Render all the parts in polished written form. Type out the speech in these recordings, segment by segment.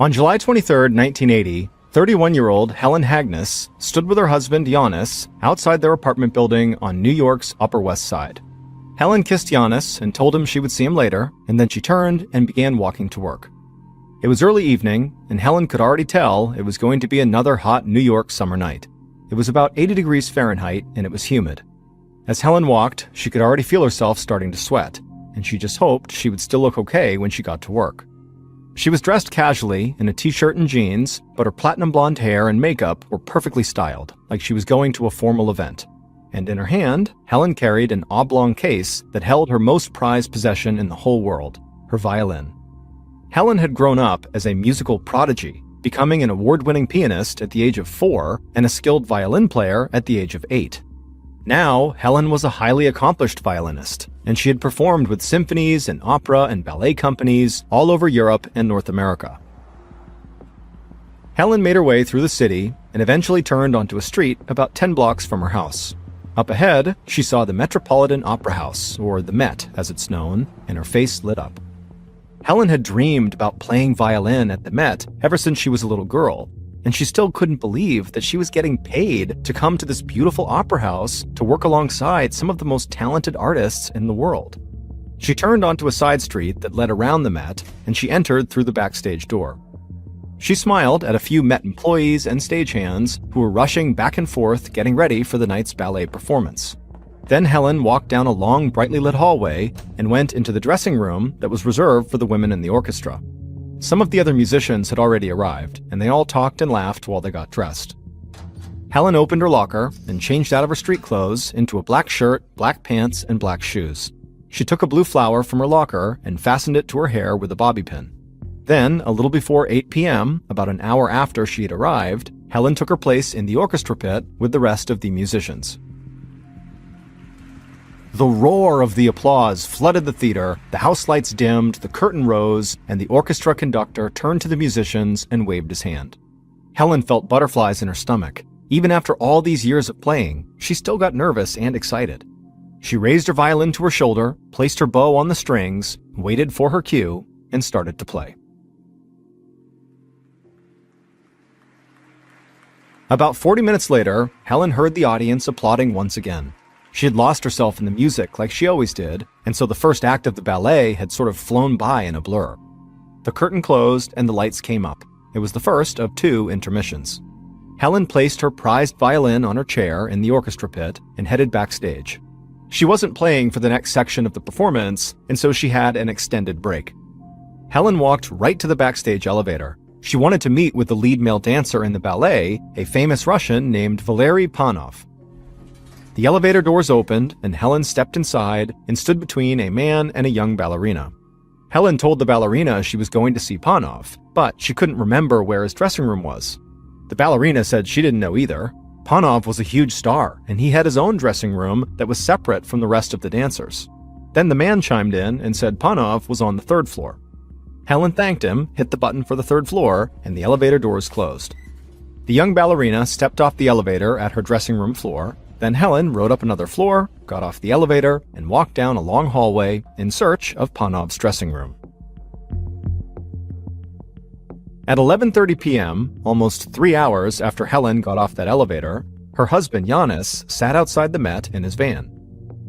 On July 23, 1980, 31-year-old Helen Hagness stood with her husband Giannis outside their apartment building on New York's Upper West Side. Helen kissed Giannis and told him she would see him later, and then she turned and began walking to work. It was early evening, and Helen could already tell it was going to be another hot New York summer night. It was about 80 degrees Fahrenheit, and it was humid. As Helen walked, she could already feel herself starting to sweat, and she just hoped she would still look okay when she got to work. She was dressed casually in a t-shirt and jeans, but her platinum blonde hair and makeup were perfectly styled, like she was going to a formal event. And in her hand, Helen carried an oblong case that held her most prized possession in the whole world, her violin. Helen had grown up as a musical prodigy, becoming an award-winning pianist at the age of 4 and a skilled violin player at the age of 8. Now, Helen was a highly accomplished violinist, and she had performed with symphonies and opera and ballet companies all over Europe and North America. Helen made her way through the city and eventually turned onto a street about 10 blocks from her house. Up ahead, she saw the Metropolitan Opera House, or the Met as it's known, and her face lit up. Helen had dreamed about playing violin at the Met ever since she was a little girl, and she still couldn't believe that she was getting paid to come to this beautiful opera house to work alongside some of the most talented artists in the world. She turned onto a side street that led around the Met, and she entered through the backstage door. She smiled at a few Met employees and stagehands who were rushing back and forth getting ready for the night's ballet performance. Then Helen walked down a long, brightly lit hallway and went into the dressing room that was reserved for the women in the orchestra. Some of the other musicians had already arrived, and they all talked and laughed while they got dressed. Helen opened her locker and changed out of her street clothes into a black shirt, black pants, and black shoes. She took a blue flower from her locker and fastened it to her hair with a bobby pin. Then, a little before 8 p.m., about an hour after she had arrived, Helen took her place in the orchestra pit with the rest of the musicians. The roar of the applause flooded the theater, the house lights dimmed, the curtain rose, and the orchestra conductor turned to the musicians and waved his hand. Helen felt butterflies in her stomach. Even after all these years of playing, she still got nervous and excited. She raised her violin to her shoulder, placed her bow on the strings, waited for her cue, and started to play. About 40 minutes later, Helen heard the audience applauding once again. She had lost herself in the music like she always did, and so the first act of the ballet had sort of flown by in a blur. The curtain closed and the lights came up. It was the first of 2 intermissions. Helen placed her prized violin on her chair in the orchestra pit and headed backstage. She wasn't playing for the next section of the performance, and so she had an extended break. Helen walked right to the backstage elevator. She wanted to meet with the lead male dancer in the ballet, a famous Russian named Valery Panov. The elevator doors opened, and Helen stepped inside and stood between a man and a young ballerina. Helen told the ballerina she was going to see Panov, but she couldn't remember where his dressing room was. The ballerina said she didn't know either. Panov was a huge star, and he had his own dressing room that was separate from the rest of the dancers. Then the man chimed in and said Panov was on the 3rd floor. Helen thanked him, hit the button for the 3rd floor, and the elevator doors closed. The young ballerina stepped off the elevator at her dressing room floor. Then Helen rode up another floor, got off the elevator, and walked down a long hallway in search of Panov's dressing room. At 11:30 p.m., almost 3 hours after Helen got off that elevator, her husband Giannis sat outside the Met in his van.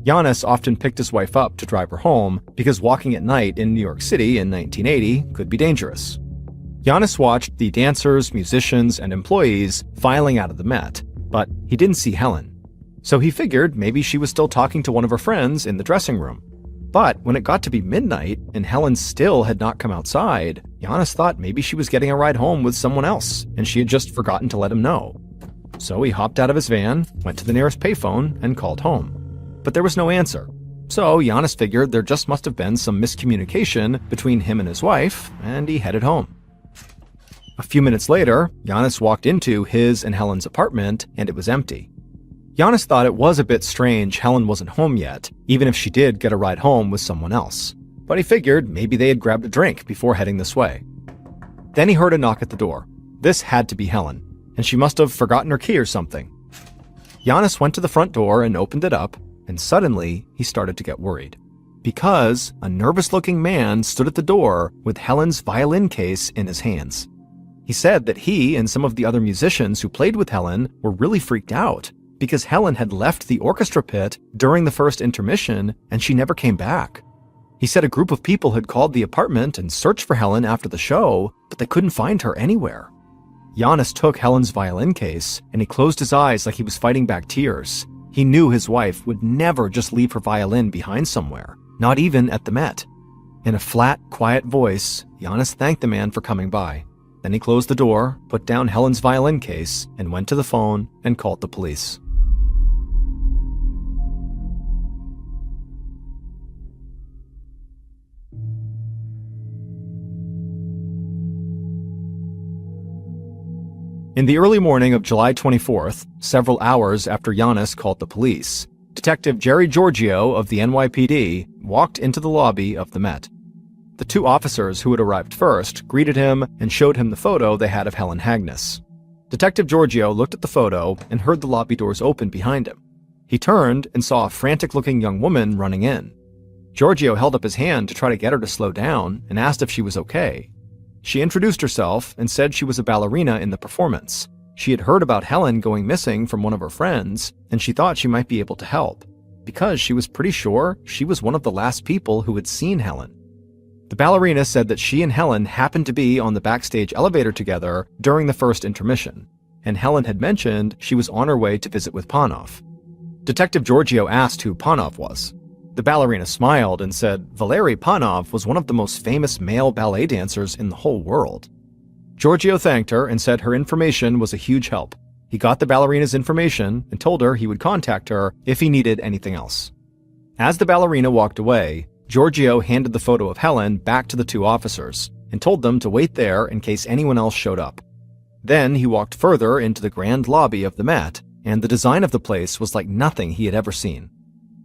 Giannis often picked his wife up to drive her home because walking at night in New York City in 1980 could be dangerous. Giannis watched the dancers, musicians, and employees filing out of the Met, but he didn't see Helen. So he figured maybe she was still talking to one of her friends in the dressing room. But when it got to be midnight and Helen still had not come outside, Giannis thought maybe she was getting a ride home with someone else and she had just forgotten to let him know. So he hopped out of his van, went to the nearest payphone, and called home. But there was no answer. So Giannis figured there just must have been some miscommunication between him and his wife, and he headed home. A few minutes later, Giannis walked into his and Helen's apartment, and it was empty. Giannis thought it was a bit strange Helen wasn't home yet, even if she did get a ride home with someone else. But he figured maybe they had grabbed a drink before heading this way. Then he heard a knock at the door. This had to be Helen, and she must have forgotten her key or something. Giannis went to the front door and opened it up, and suddenly he started to get worried. Because a nervous-looking man stood at the door with Helen's violin case in his hands. He said that he and some of the other musicians who played with Helen were really freaked out because Helen had left the orchestra pit during the first intermission and she never came back. He said a group of people had called the apartment and searched for Helen after the show, but they couldn't find her anywhere. Giannis took Helen's violin case and he closed his eyes like he was fighting back tears. He knew his wife would never just leave her violin behind somewhere, not even at the Met. In a flat, quiet voice, Giannis thanked the man for coming by. Then he closed the door, put down Helen's violin case, and went to the phone and called the police. In the early morning of July 24th, several hours after Giannis called the police, Detective Jerry Giorgio of the NYPD walked into the lobby of the Met. The two officers who had arrived first greeted him and showed him the photo they had of Helen Hagnes. Detective Giorgio looked at the photo and heard the lobby doors open behind him. He turned and saw a frantic-looking young woman running in. Giorgio held up his hand to try to get her to slow down and asked if she was okay. She introduced herself and said she was a ballerina in the performance. She had heard about Helen going missing from one of her friends, and she thought she might be able to help, because she was pretty sure she was one of the last people who had seen Helen. The ballerina said that she and Helen happened to be on the backstage elevator together during the first intermission, and Helen had mentioned she was on her way to visit with Panov. Detective Giorgio asked who Panov was. The ballerina smiled and said Valery Panov was one of the most famous male ballet dancers in the whole world. Giorgio thanked her and said her information was a huge help. He got the ballerina's information and told her he would contact her if he needed anything else. As the ballerina walked away, Giorgio handed the photo of Helen back to the two officers and told them to wait there in case anyone else showed up. Then he walked further into the grand lobby of the Met, and the design of the place was like nothing he had ever seen.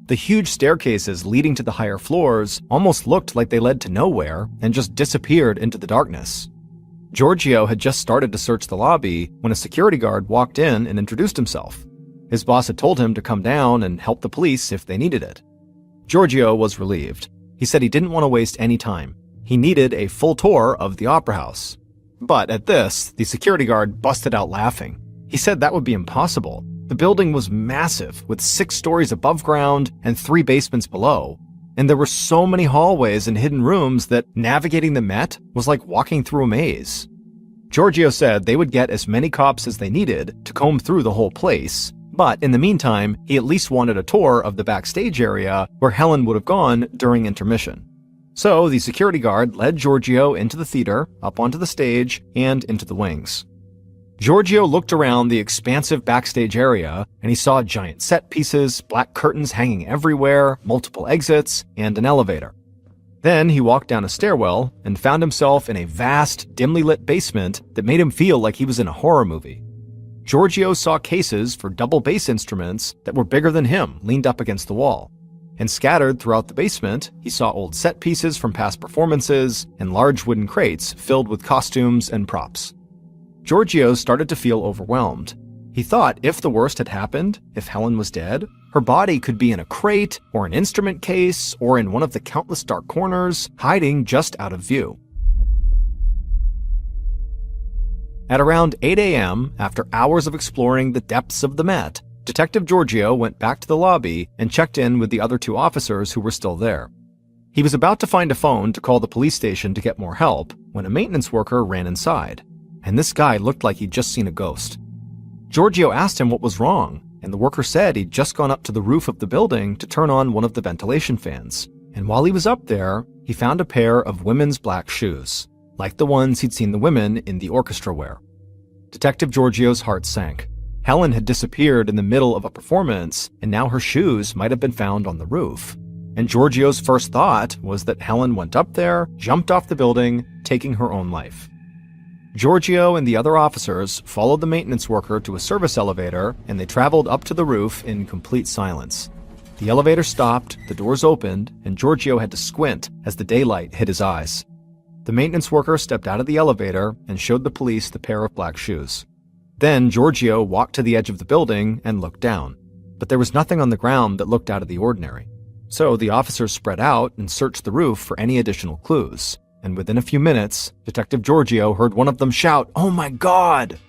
The huge staircases leading to the higher floors almost looked like they led to nowhere and just disappeared into the darkness. Giorgio had just started to search the lobby when a security guard walked in and introduced himself. His boss had told him to come down and help the police if they needed it. Giorgio was relieved. He said he didn't want to waste any time. He needed a full tour of the opera house. But at this, the security guard busted out laughing. He said that would be impossible. The building was massive, with 6 stories above ground and 3 basements below. And there were so many hallways and hidden rooms that navigating the Met was like walking through a maze. Giorgio said they would get as many cops as they needed to comb through the whole place, but in the meantime, he at least wanted a tour of the backstage area where Helen would have gone during intermission. So the security guard led Giorgio into the theater, up onto the stage, and into the wings. Giorgio looked around the expansive backstage area, and he saw giant set pieces, black curtains hanging everywhere, multiple exits, and an elevator. Then he walked down a stairwell and found himself in a vast, dimly lit basement that made him feel like he was in a horror movie. Giorgio saw cases for double bass instruments that were bigger than him leaned up against the wall. And scattered throughout the basement, he saw old set pieces from past performances and large wooden crates filled with costumes and props. Giorgio started to feel overwhelmed. He thought if the worst had happened, if Helen was dead, her body could be in a crate or an instrument case or in one of the countless dark corners, hiding just out of view. At around 8 a.m., after hours of exploring the depths of the Met, Detective Giorgio went back to the lobby and checked in with the other 2 officers who were still there. He was about to find a phone to call the police station to get more help when a maintenance worker ran inside, and this guy looked like he'd just seen a ghost. Giorgio asked him what was wrong, and the worker said he'd just gone up to the roof of the building to turn on one of the ventilation fans, and while he was up there, he found a pair of women's black shoes, like the ones he'd seen the women in the orchestra wear. Detective Giorgio's heart sank. Helen had disappeared in the middle of a performance, and now her shoes might have been found on the roof. And Giorgio's first thought was that Helen went up there, jumped off the building, taking her own life. Giorgio and the other officers followed the maintenance worker to a service elevator, and they traveled up to the roof in complete silence. The elevator stopped, the doors opened, and Giorgio had to squint as the daylight hit his eyes. The maintenance worker stepped out of the elevator and showed the police the pair of black shoes. Then Giorgio walked to the edge of the building and looked down, but there was nothing on the ground that looked out of the ordinary. So the officers spread out and searched the roof for any additional clues, and within a few minutes, Detective Giorgio heard one of them shout, "Oh my God!"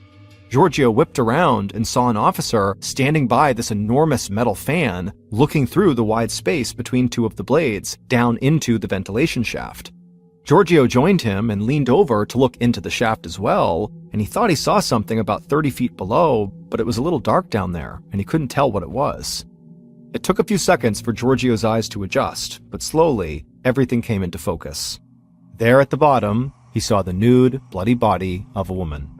Giorgio whipped around and saw an officer standing by this enormous metal fan, looking through the wide space between two of the blades down into the ventilation shaft. Giorgio joined him and leaned over to look into the shaft as well, and he thought he saw something about 30 feet below, but it was a little dark down there, and he couldn't tell what it was. It took a few seconds for Giorgio's eyes to adjust, but slowly, everything came into focus. There at the bottom, he saw the nude, bloody body of a woman.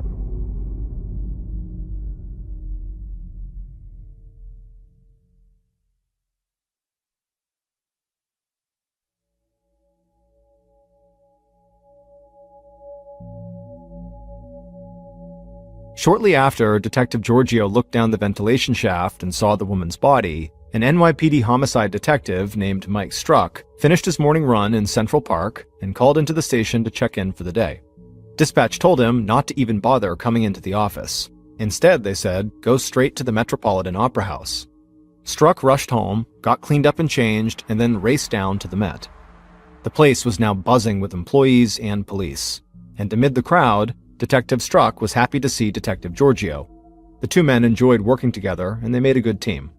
Shortly after, Detective Giorgio looked down the ventilation shaft and saw the woman's body. An NYPD homicide detective named Mike Struck finished his morning run in Central Park and called into the station to check in for the day. Dispatch told him not to even bother coming into the office. Instead, they said, go straight to the Metropolitan Opera House. Struck rushed home, got cleaned up and changed, and then raced down to the Met. The place was now buzzing with employees and police. And amid the crowd, Detective Struck was happy to see Detective Giorgio. The two men enjoyed working together, and they made a good team.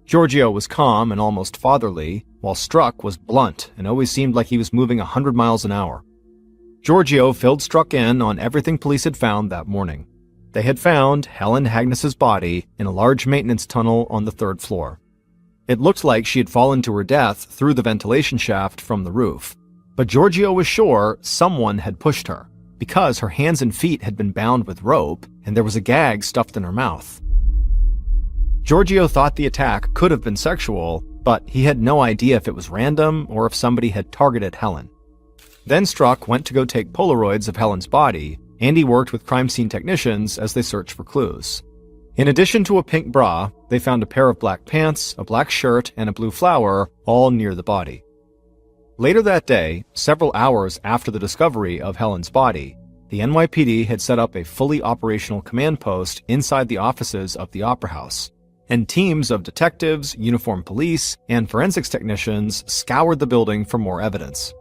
Giorgio was calm and almost fatherly, while Struck was blunt and always seemed like he was moving 100 miles an hour. Giorgio filled Struck in on everything police had found that morning. They had found Helen Hagness's body in a large maintenance tunnel on the 3rd floor. It looked like she had fallen to her death through the ventilation shaft from the roof, but Giorgio was sure someone had pushed her, because her hands and feet had been bound with rope and there was a gag stuffed in her mouth. Giorgio thought the attack could have been sexual, but he had no idea if it was random or if somebody had targeted Helen. Then Struck went to go take Polaroids of Helen's body, and he worked with crime scene technicians as they searched for clues. In addition to a pink bra, they found a pair of black pants, a black shirt, and a blue flower, all near the body. Later that day, several hours after the discovery of Helen's body, the NYPD had set up a fully operational command post inside the offices of the Opera House, and teams of detectives, uniformed police, and forensics technicians scoured the building for more evidence.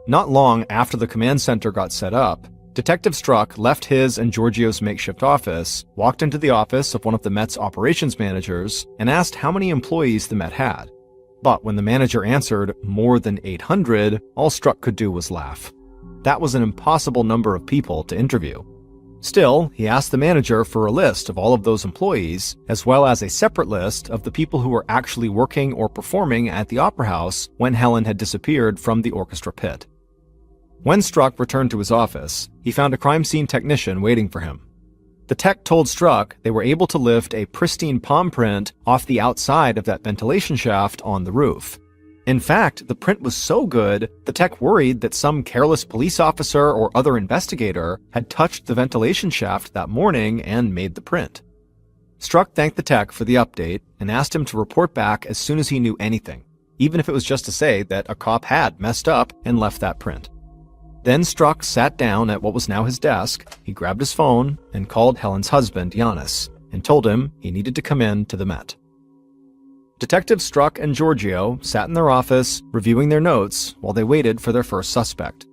Not long after the command center got set up, Detective Struck left his and Giorgio's makeshift office, walked into the office of one of the Met's operations managers, and asked how many employees the Met had. But when the manager answered more than 800, all Struck could do was laugh. That was an impossible number of people to interview. Still, he asked the manager for a list of all of those employees, as well as a separate list of the people who were actually working or performing at the Opera House when Helen had disappeared from the orchestra pit. When Struck returned to his office, he found a crime scene technician waiting for him. The tech told Struck they were able to lift a pristine palm print off the outside of that ventilation shaft on the roof. In fact, the print was so good, the tech worried that some careless police officer or other investigator had touched the ventilation shaft that morning and made the print. Struck thanked the tech for the update and asked him to report back as soon as he knew anything, even if it was just to say that a cop had messed up and left that print. Then Struck sat down at what was now his desk, he grabbed his phone, and called Helen's husband, Giannis, and told him he needed to come in to the Met. Detectives Struck and Giorgio sat in their office, reviewing their notes, while they waited for their first suspect.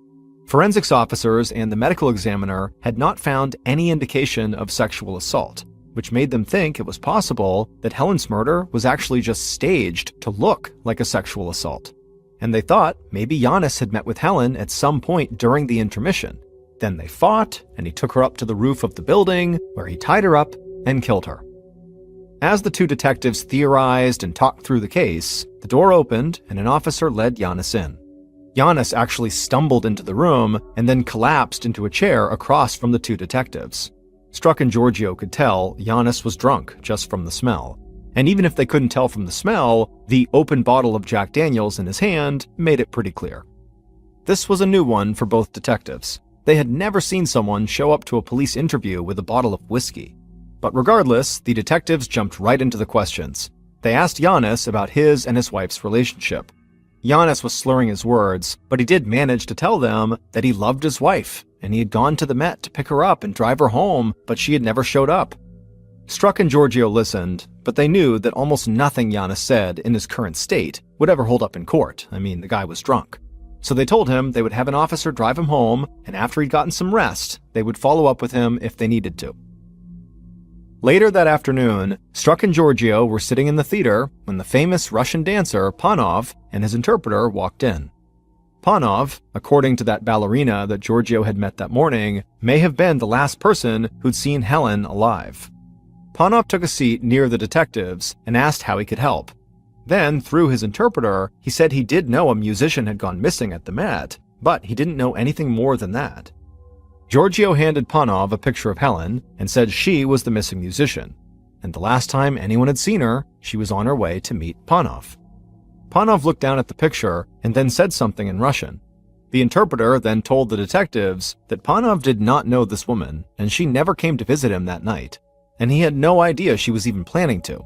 Forensics officers and the medical examiner had not found any indication of sexual assault, which made them think it was possible that Helen's murder was actually just staged to look like a sexual assault. And they thought maybe Giannis had met with Helen at some point during the intermission. Then they fought, and he took her up to the roof of the building, where he tied her up and killed her. As the two detectives theorized and talked through the case, the door opened and an officer led Giannis in. Giannis actually stumbled into the room and then collapsed into a chair across from the two detectives. Struck and Giorgio could tell Giannis was drunk just from the smell. And even if they couldn't tell from the smell, the open bottle of Jack Daniels in his hand made it pretty clear. This was a new one for both detectives. They had never seen someone show up to a police interview with a bottle of whiskey. But regardless, the detectives jumped right into the questions. They asked Giannis about his and his wife's relationship. Giannis was slurring his words, but he did manage to tell them that he loved his wife, and he had gone to the Met to pick her up and drive her home, but she had never showed up. Struck and Giorgio listened, but they knew that almost nothing Giannis said in his current state would ever hold up in court. I mean, the guy was drunk. So they told him they would have an officer drive him home, and after he'd gotten some rest, they would follow up with him if they needed to. Later that afternoon, Struck and Giorgio were sitting in the theater when the famous Russian dancer Panov and his interpreter walked in. Panov, according to that ballerina that Giorgio had met that morning, may have been the last person who'd seen Helen alive. Panov took a seat near the detectives and asked how he could help. Then, through his interpreter, he said he did know a musician had gone missing at the Met, but he didn't know anything more than that. Giorgio handed Panov a picture of Helen and said she was the missing musician, and the last time anyone had seen her, she was on her way to meet Panov. Panov looked down at the picture and then said something in Russian. The interpreter then told the detectives that Panov did not know this woman, and she never came to visit him that night, and he had no idea she was even planning to.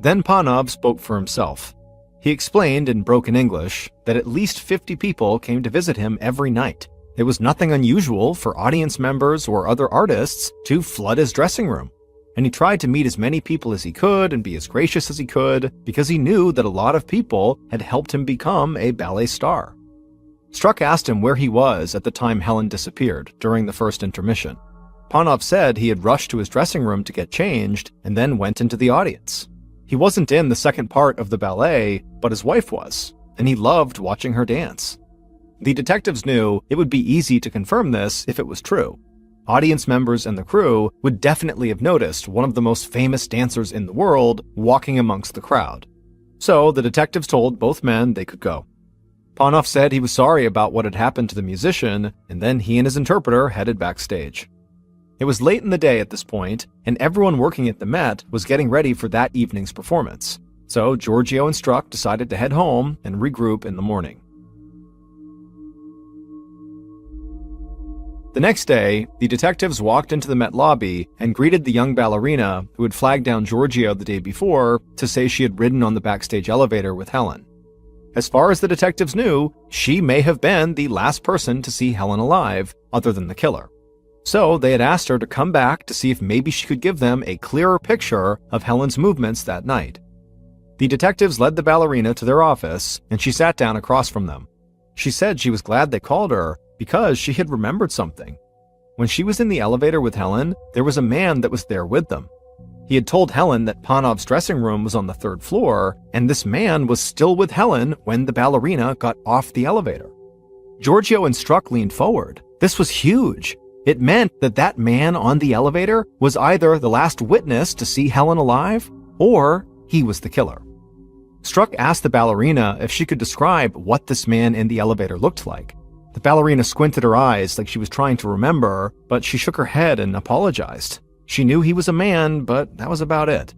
Then Panov spoke for himself. He explained in broken English that at least 50 people came to visit him every night. It was nothing unusual for audience members or other artists to flood his dressing room, and he tried to meet as many people as he could and be as gracious as he could because he knew that a lot of people had helped him become a ballet star. Struck asked him where he was at the time Helen disappeared during the first intermission. Panov said he had rushed to his dressing room to get changed and then went into the audience. He wasn't in the second part of the ballet, but his wife was, and he loved watching her dance. The detectives knew it would be easy to confirm this if it was true. Audience members and the crew would definitely have noticed one of the most famous dancers in the world walking amongst the crowd. So the detectives told both men they could go. Panov said he was sorry about what had happened to the musician, and then he and his interpreter headed backstage. It was late in the day at this point, and everyone working at the Met was getting ready for that evening's performance. So Giorgio and Struck decided to head home and regroup in the morning. The next day, the detectives walked into the Met lobby and greeted the young ballerina who had flagged down Giorgio the day before to say she had ridden on the backstage elevator with Helen. As far as the detectives knew, she may have been the last person to see Helen alive, other than the killer. So they had asked her to come back to see if maybe she could give them a clearer picture of Helen's movements that night. The detectives led the ballerina to their office, and she sat down across from them. She said she was glad they called her because she had remembered something. When she was in the elevator with Helen, there was a man that was there with them. He had told Helen that Panov's dressing room was on the 3rd floor, and this man was still with Helen when the ballerina got off the elevator. Giorgio and Struck leaned forward. This was huge. It meant that that man on the elevator was either the last witness to see Helen alive, or he was the killer. Struck asked the ballerina if she could describe what this man in the elevator looked like. The ballerina squinted her eyes like she was trying to remember, but she shook her head and apologized. She knew he was a man, but that was about it.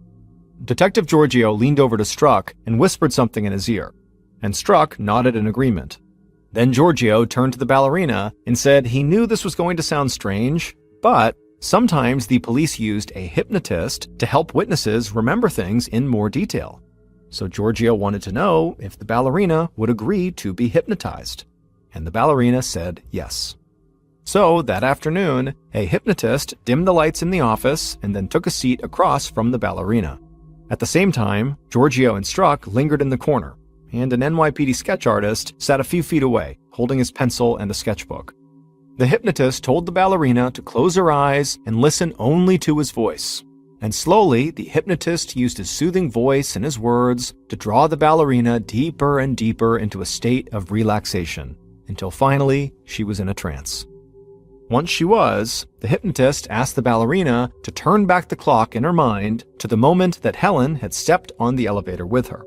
Detective Giorgio leaned over to Struck and whispered something in his ear, and Struck nodded in agreement. Then Giorgio turned to the ballerina and said he knew this was going to sound strange, but sometimes the police used a hypnotist to help witnesses remember things in more detail. So Giorgio wanted to know if the ballerina would agree to be hypnotized, and the ballerina said yes. So that afternoon, a hypnotist dimmed the lights in the office and then took a seat across from the ballerina. At the same time, Giorgio and Struck lingered in the corner, and an NYPD sketch artist sat a few feet away, holding his pencil and a sketchbook. The hypnotist told the ballerina to close her eyes and listen only to his voice. And slowly, the hypnotist used his soothing voice and his words to draw the ballerina deeper and deeper into a state of relaxation, until finally she was in a trance. Once she was, the hypnotist asked the ballerina to turn back the clock in her mind to the moment that Helen had stepped on the elevator with her.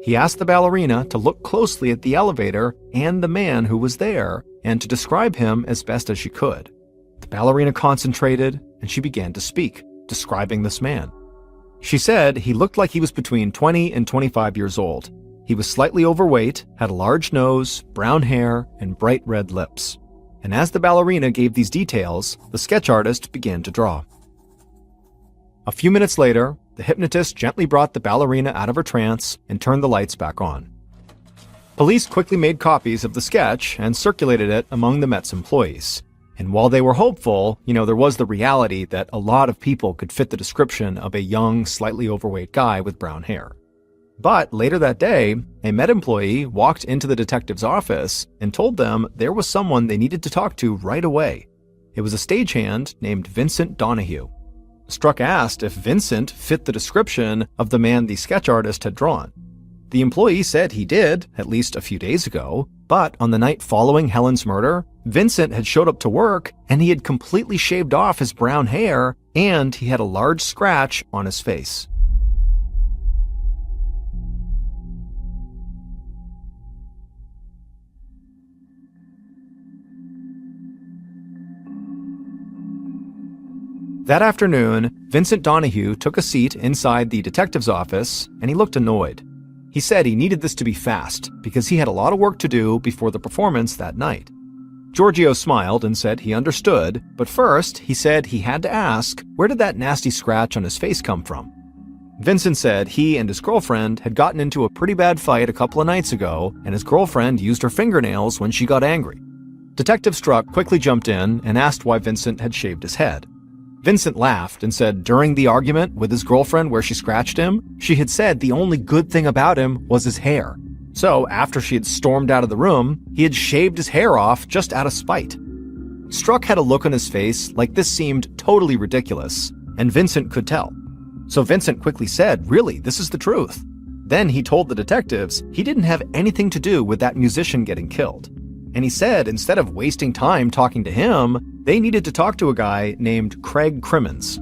He asked the ballerina to look closely at the elevator and the man who was there, and to describe him as best as she could. The ballerina concentrated, and she began to speak, describing this man. She said he looked like he was between 20 and 25 years old. He was slightly overweight, had a large nose, brown hair, and bright red lips. And as the ballerina gave these details, the sketch artist began to draw. A few minutes later, the hypnotist gently brought the ballerina out of her trance and turned the lights back on. Police quickly made copies of the sketch and circulated it among the Met's employees. And while they were hopeful, there was the reality that a lot of people could fit the description of a young, slightly overweight guy with brown hair. But later that day, a Met employee walked into the detective's office and told them there was someone they needed to talk to right away. It was a stagehand named Vincent Donahue. Struck asked if Vincent fit the description of the man the sketch artist had drawn. The employee said he did, at least a few days ago, but on the night following Helen's murder, Vincent had showed up to work and he had completely shaved off his brown hair and he had a large scratch on his face. That afternoon, Vincent Donahue took a seat inside the detective's office and he looked annoyed. He said he needed this to be fast because he had a lot of work to do before the performance that night. Giorgio smiled and said he understood, but first he said he had to ask where did that nasty scratch on his face come from. Vincent said he and his girlfriend had gotten into a pretty bad fight a couple of nights ago and his girlfriend used her fingernails when she got angry. Detective Struck quickly jumped in and asked why Vincent had shaved his head. Vincent laughed and said during the argument with his girlfriend where she scratched him, she had said the only good thing about him was his hair. So after she had stormed out of the room, he had shaved his hair off just out of spite. Struck had a look on his face like this seemed totally ridiculous, and Vincent could tell. So Vincent quickly said, "Really, this is the truth." Then he told the detectives he didn't have anything to do with that musician getting killed. And he said instead of wasting time talking to him, they needed to talk to a guy named Craig Crimmins.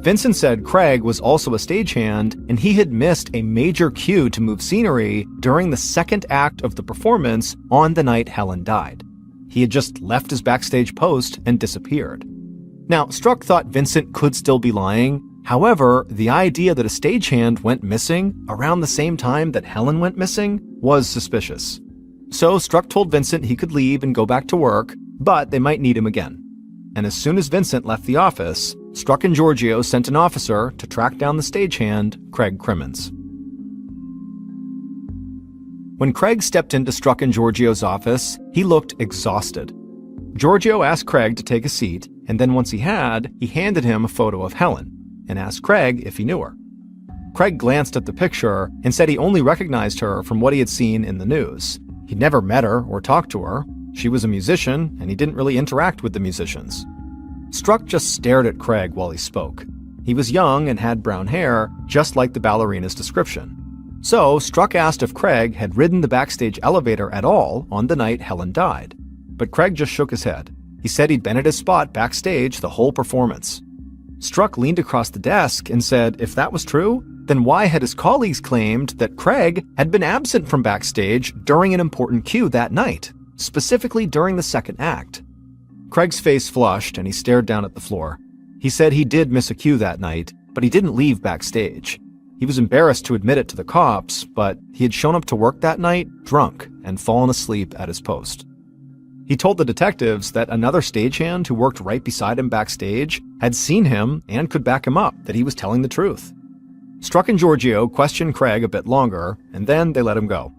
Vincent said Craig was also a stagehand and he had missed a major cue to move scenery during the second act of the performance on the night Helen died. He had just left his backstage post and disappeared. Now, Struck thought Vincent could still be lying. However, the idea that a stagehand went missing around the same time that Helen went missing was suspicious. So Struck told Vincent he could leave and go back to work, but they might need him again. And as soon as Vincent left the office, Struck and Giorgio sent an officer to track down the stagehand, Craig Crimmins. When Craig stepped into Struck and Giorgio's office, he looked exhausted. Giorgio asked Craig to take a seat, and then once he handed him a photo of Helen, and asked Craig if he knew her. Craig glanced at the picture and said he only recognized her from what he had seen in the news. He'd never met her or talked to her. She was a musician, and he didn't really interact with the musicians. Struck just stared at Craig while he spoke. He was young and had brown hair, just like the ballerina's description. So Struck asked if Craig had ridden the backstage elevator at all on the night Helen died. But Craig just shook his head. He said he'd been at his spot backstage the whole performance. Struck leaned across the desk and said if that was true, then why had his colleagues claimed that Craig had been absent from backstage during an important cue that night, specifically during the second act? Craig's face flushed and he stared down at the floor. He said he did miss a cue that night, but he didn't leave backstage. He was embarrassed to admit it to the cops, but he had shown up to work that night drunk and fallen asleep at his post. He told the detectives that another stagehand who worked right beside him backstage had seen him and could back him up that he was telling the truth. Struck and Giorgio questioned Craig a bit longer, and then they let him go.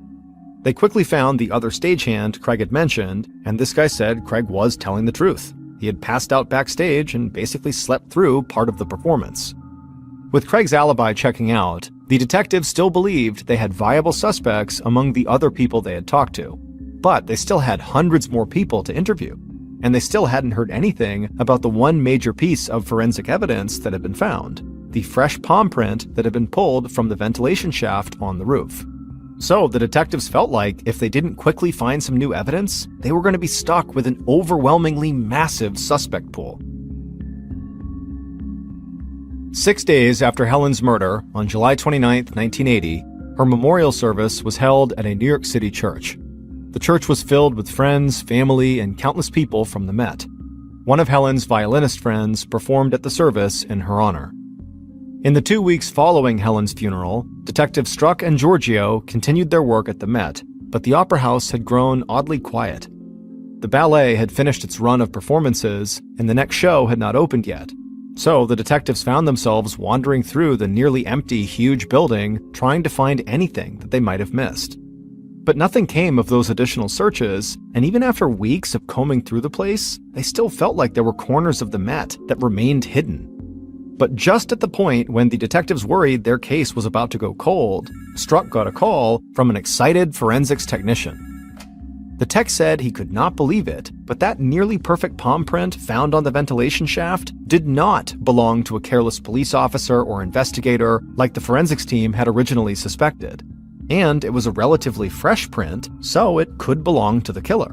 They quickly found the other stagehand Craig had mentioned, and this guy said Craig was telling the truth. He had passed out backstage and basically slept through part of the performance. With Craig's alibi checking out, the detectives still believed they had viable suspects among the other people they had talked to. But they still had hundreds more people to interview, and they still hadn't heard anything about the one major piece of forensic evidence that had been found, the fresh palm print that had been pulled from the ventilation shaft on the roof. So the detectives felt like if they didn't quickly find some new evidence, they were going to be stuck with an overwhelmingly massive suspect pool. 6 days after Helen's murder, on July 29, 1980, her memorial service was held at a New York City church. The church was filled with friends, family, and countless people from the Met. One of Helen's violinist friends performed at the service in her honor. In the 2 weeks following Helen's funeral, Detectives Struck and Giorgio continued their work at the Met, but the Opera House had grown oddly quiet. The ballet had finished its run of performances, and the next show had not opened yet. So the detectives found themselves wandering through the nearly empty, huge building, trying to find anything that they might have missed. But nothing came of those additional searches, and even after weeks of combing through the place, they still felt like there were corners of the Met that remained hidden. But just at the point when the detectives worried their case was about to go cold, Struck got a call from an excited forensics technician. The tech said he could not believe it, but that nearly perfect palm print found on the ventilation shaft did not belong to a careless police officer or investigator like the forensics team had originally suspected. And it was a relatively fresh print, so it could belong to the killer.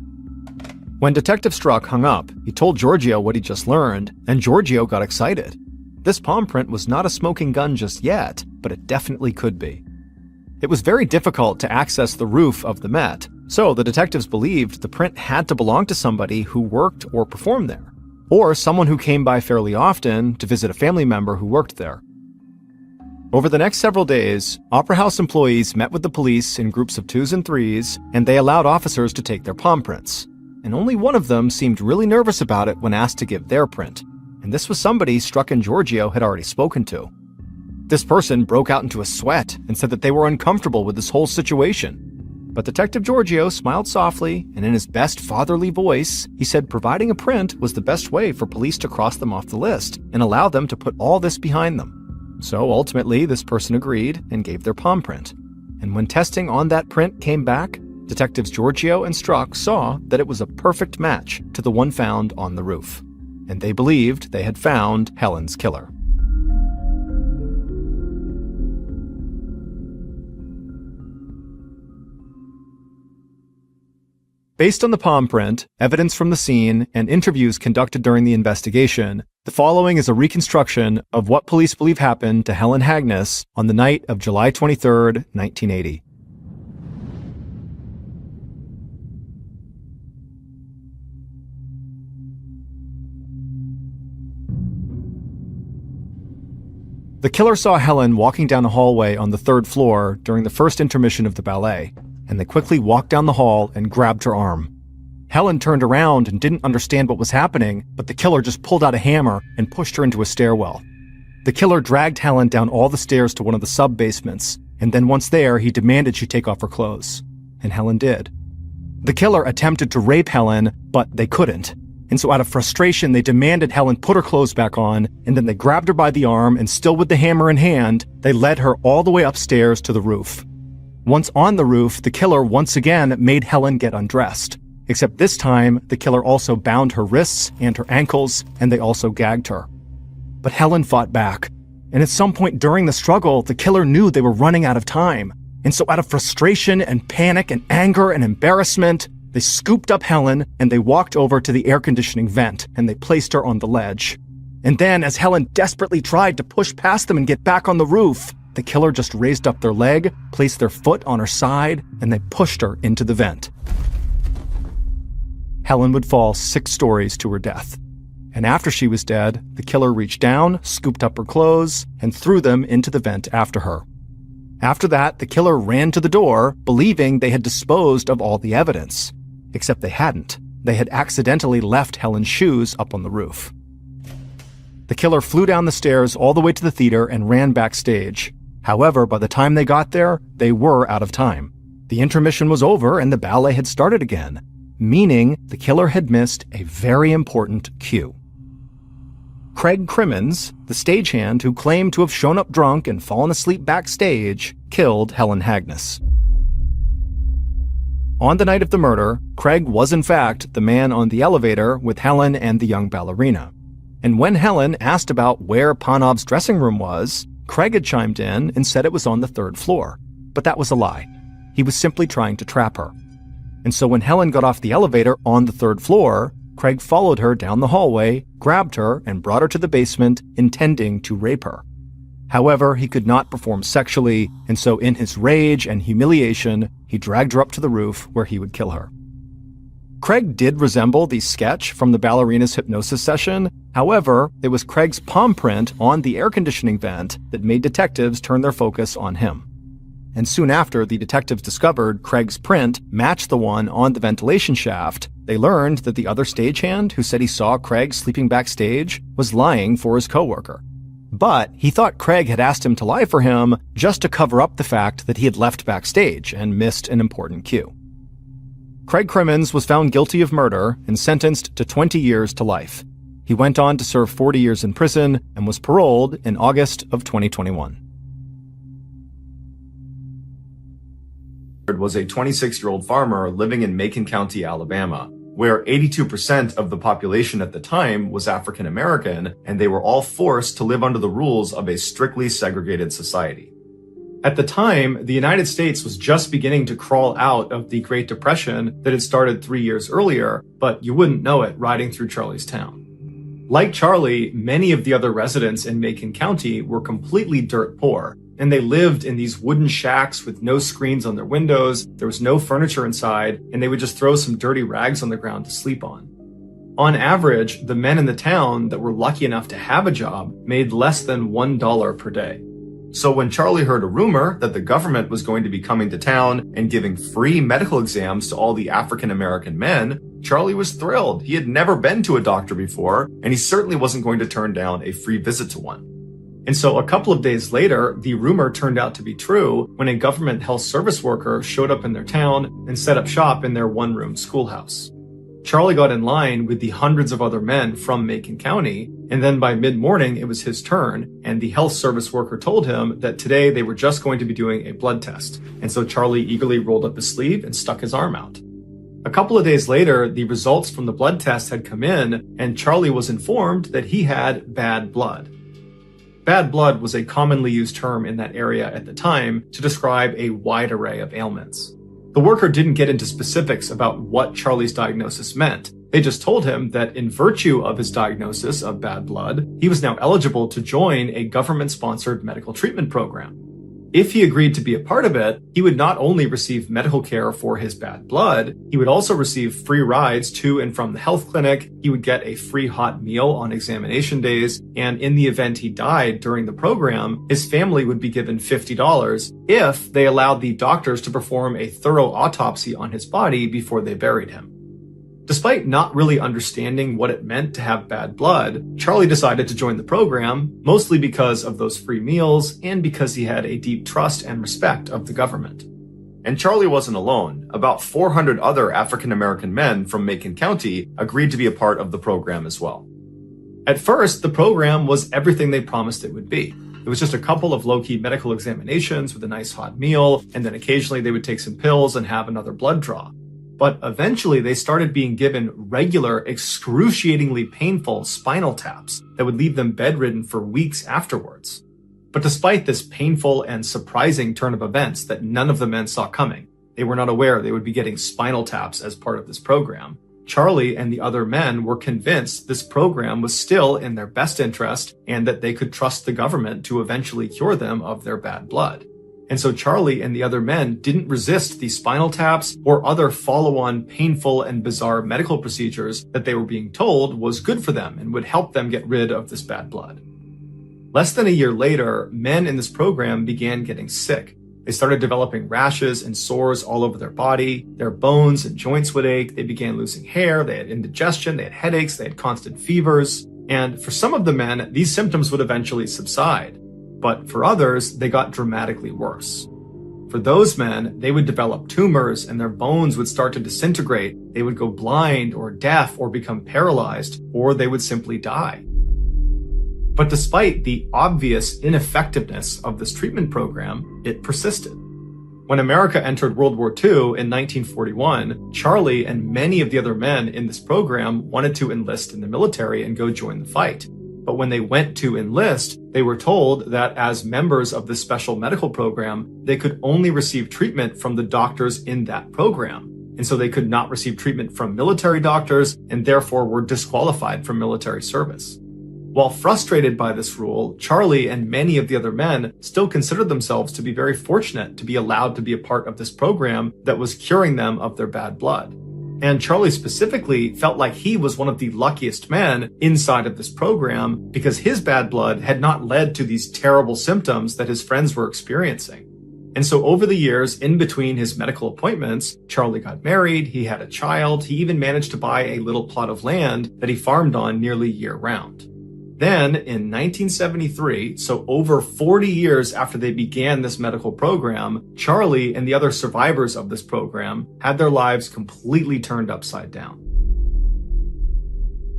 When Detective Struck hung up, he told Giorgio what he just learned, and Giorgio got excited. This palm print was not a smoking gun just yet, but it definitely could be. It was very difficult to access the roof of the Met, so the detectives believed the print had to belong to somebody who worked or performed there, or someone who came by fairly often to visit a family member who worked there. Over the next several days, Opera House employees met with the police in groups of 2s and 3s, and they allowed officers to take their palm prints. And only one of them seemed really nervous about it when asked to give their print, and this was somebody Struck and Giorgio had already spoken to. This person broke out into a sweat and said that they were uncomfortable with this whole situation. But Detective Giorgio smiled softly, and in his best fatherly voice, he said providing a print was the best way for police to cross them off the list and allow them to put all this behind them. So ultimately, this person agreed and gave their palm print. And when testing on that print came back, Detectives Giorgio and Struck saw that it was a perfect match to the one found on the roof. And they believed they had found Helen's killer. Based on the palm print, evidence from the scene, and interviews conducted during the investigation, the following is a reconstruction of what police believe happened to Helen Hagnes on the night of July 23, 1980. The killer saw Helen walking down a hallway on the 3rd floor during the first intermission of the ballet, and they quickly walked down the hall and grabbed her arm. Helen turned around and didn't understand what was happening, but the killer just pulled out a hammer and pushed her into a stairwell. The killer dragged Helen down all the stairs to one of the sub-basements, and then once there, he demanded she take off her clothes. And Helen did. The killer attempted to rape Helen, but they couldn't. And so out of frustration, they demanded Helen put her clothes back on, and then they grabbed her by the arm, and still with the hammer in hand, they led her all the way upstairs to the roof. Once on the roof, the killer once again made Helen get undressed. Except this time, the killer also bound her wrists and her ankles, and they also gagged her. But Helen fought back, and at some point during the struggle, the killer knew they were running out of time. And so out of frustration and panic and anger and embarrassment, they scooped up Helen and they walked over to the air conditioning vent and they placed her on the ledge. And then, as Helen desperately tried to push past them and get back on the roof, the killer just raised up their leg, placed their foot on her side, and they pushed her into the vent. Helen would fall 6 stories to her death. And after she was dead, the killer reached down, scooped up her clothes, and threw them into the vent after her. After that, the killer ran to the door, believing they had disposed of all the evidence. Except they hadn't. They had accidentally left Helen's shoes up on the roof. The killer flew down the stairs all the way to the theater and ran backstage. However, by the time they got there, they were out of time. The intermission was over and the ballet had started again, meaning the killer had missed a very important cue. Craig Crimmins, the stagehand who claimed to have shown up drunk and fallen asleep backstage, killed Helen Hagnes. On the night of the murder, Craig was in fact the man on the elevator with Helen and the young ballerina. And when Helen asked about where Panov's dressing room was, Craig had chimed in and said it was on the 3rd floor. But that was a lie. He was simply trying to trap her. And so when Helen got off the elevator on the 3rd floor, Craig followed her down the hallway, grabbed her, and brought her to the basement, intending to rape her. However, he could not perform sexually, and so in his rage and humiliation, he dragged her up to the roof where he would kill her. Craig did resemble the sketch from the ballerina's hypnosis session. However, it was Craig's palm print on the air conditioning vent that made detectives turn their focus on him. And soon after the detectives discovered Craig's print matched the one on the ventilation shaft, they learned that the other stagehand who said he saw Craig sleeping backstage was lying for his coworker. But he thought Craig had asked him to lie for him just to cover up the fact that he had left backstage and missed an important cue. Craig Crimmins was found guilty of murder and sentenced to 20 years to life. He went on to serve 40 years in prison and was paroled in August of 2021. Was a 26-year-old farmer living in Macon County, Alabama, where 82% of the population at the time was African American, and they were all forced to live under the rules of a strictly segregated society. At the time, the United States was just beginning to crawl out of the Great Depression that had started 3 years earlier, but you wouldn't know it riding through Charlie's town. Like Charlie, many of the other residents in Macon County were completely dirt poor, and they lived in these wooden shacks with no screens on their windows, there was no furniture inside, and they would just throw some dirty rags on the ground to sleep on. On average, the men in the town that were lucky enough to have a job made less than $1 per day. So when Charlie heard a rumor that the government was going to be coming to town and giving free medical exams to all the African American men, Charlie was thrilled. He had never been to a doctor before, and he certainly wasn't going to turn down a free visit to one. And so a couple of days later, the rumor turned out to be true when a government health service worker showed up in their town and set up shop in their one-room schoolhouse. Charlie got in line with the hundreds of other men from Macon County, and then by mid-morning it was his turn, and the health service worker told him that today they were just going to be doing a blood test. And so Charlie eagerly rolled up his sleeve and stuck his arm out. A couple of days later, the results from the blood test had come in, and Charlie was informed that he had bad blood. Bad blood was a commonly used term in that area at the time to describe a wide array of ailments. The worker didn't get into specifics about what Charlie's diagnosis meant. They just told him that in virtue of his diagnosis of bad blood, he was now eligible to join a government-sponsored medical treatment program. If he agreed to be a part of it, he would not only receive medical care for his bad blood, he would also receive free rides to and from the health clinic, he would get a free hot meal on examination days, and in the event he died during the program, his family would be given $50 if they allowed the doctors to perform a thorough autopsy on his body before they buried him. Despite not really understanding what it meant to have bad blood, Charlie decided to join the program, mostly because of those free meals and because he had a deep trust and respect of the government. And Charlie wasn't alone. About 400 other African American men from Macon County agreed to be a part of the program as well. At first, the program was everything they promised it would be. It was just a couple of low-key medical examinations with a nice hot meal, and then occasionally they would take some pills and have another blood draw. But eventually they started being given regular, excruciatingly painful spinal taps that would leave them bedridden for weeks afterwards. But despite this painful and surprising turn of events that none of the men saw coming, they were not aware they would be getting spinal taps as part of this program. Charlie and the other men were convinced this program was still in their best interest and that they could trust the government to eventually cure them of their bad blood. And so Charlie and the other men didn't resist the spinal taps or other follow-on painful and bizarre medical procedures that they were being told was good for them and would help them get rid of this bad blood. Less than a year later, men in this program began getting sick. They started developing rashes and sores all over their body. Their bones and joints would ache. They began losing hair. They had indigestion. They had headaches. They had constant fevers. And for some of the men, these symptoms would eventually subside. But for others, they got dramatically worse. For those men, they would develop tumors and their bones would start to disintegrate. They would go blind or deaf or become paralyzed, or they would simply die. But despite the obvious ineffectiveness of this treatment program, it persisted. When America entered World War II in 1941, Charlie and many of the other men in this program wanted to enlist in the military and go join the fight. But when they went to enlist, they were told that as members of this special medical program, they could only receive treatment from the doctors in that program. And so they could not receive treatment from military doctors and therefore were disqualified from military service. While frustrated by this rule, Charlie and many of the other men still considered themselves to be very fortunate to be allowed to be a part of this program that was curing them of their bad blood. And Charlie specifically felt like he was one of the luckiest men inside of this program because his bad blood had not led to these terrible symptoms that his friends were experiencing. And so over the years, in between his medical appointments, Charlie got married, he had a child, he even managed to buy a little plot of land that he farmed on nearly year-round. Then, in 1973, so over 40 years after they began this medical program, Charlie and the other survivors of this program had their lives completely turned upside down.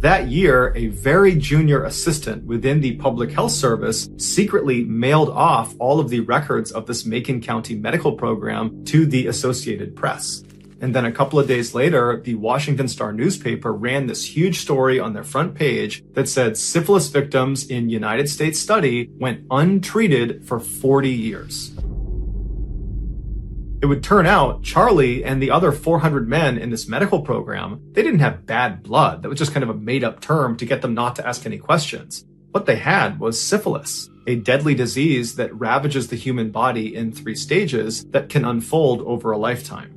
That year, a very junior assistant within the Public Health Service secretly mailed off all of the records of this Macon County medical program to the Associated Press. And then a couple of days later, the Washington Star newspaper ran this huge story on their front page that said syphilis victims in United States study went untreated for 40 years. It would turn out Charlie and the other 400 men in this medical program, they didn't have bad blood. That was just kind of a made-up term to get them not to ask any questions. What they had was syphilis, a deadly disease that ravages the human body in 3 stages that can unfold over a lifetime.